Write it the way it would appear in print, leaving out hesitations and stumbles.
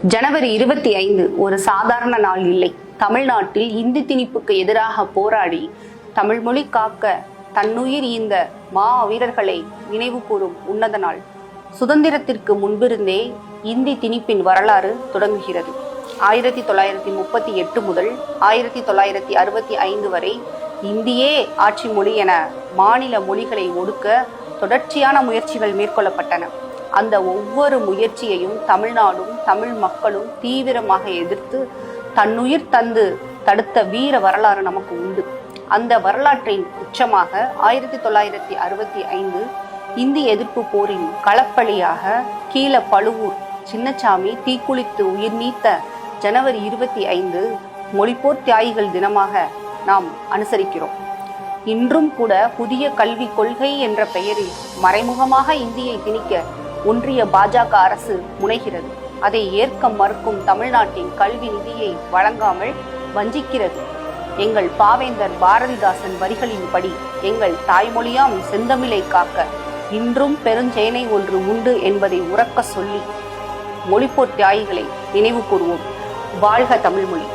ஜனவரி 25 ஒரு சாதாரண நாள் இல்லை. தமிழ்நாட்டில் இந்தி திணிப்புக்கு எதிராக போராடி தமிழ் மொழி காக்க தன்னுயிர் ஈந்த மா வீரர்களை நினைவு கூறும் உன்னத நாள். சுதந்திரத்திற்கு முன்பிருந்தே இந்தி திணிப்பின் வரலாறு தொடங்குகிறது. 1938 முதல் 1965 வரை இந்தியே ஆட்சி மொழி என மாநில மொழிகளை ஒடுக்க தொடர்ச்சியான முயற்சிகள் மேற்கொள்ளப்பட்டன. அந்த ஒவ்வொரு முயற்சியையும் தமிழ்நாடும் தமிழ் மக்களும் தீவிரமாக எதிர்த்து தன்னுயிர் தந்து தடுத்த வீர வரலாறு நமக்கு உண்டு. அந்த வரலாற்றின் உச்சமாக 1965 இந்தி எதிர்ப்பு போரின் களப்பலியாக கீழப்பழுவூர் சின்னசாமி தீக்குளித்து உயிர் நீத்த ஜனவரி 25 மொழிப்போர் தியாகிகள் தினமாக நாம் அனுசரிக்கிறோம். இன்றும் கூட புதிய கல்விக் கொள்கை என்ற பெயரில் மறைமுகமாக இந்தியை திணிக்க ஒன்றிய பாஜக அரசு முனைகிறது. அதை ஏற்க மறுக்கும் தமிழ்நாட்டின் கல்வி நிதியை வழங்காமல் வஞ்சிக்கிறது. எங்கள் பாவேந்தர் பாரதிதாசன் வரிகளின்படி எங்கள் தாய்மொழியாம் செந்தமிழை காக்க இன்றும் பெருஞ்சேனை ஒன்று உண்டு என்பதை உறக்க சொல்லி மொழிப்போர் தியாகிகளை நினைவு கூறுவோம். வாழ்க தமிழ்மொழி.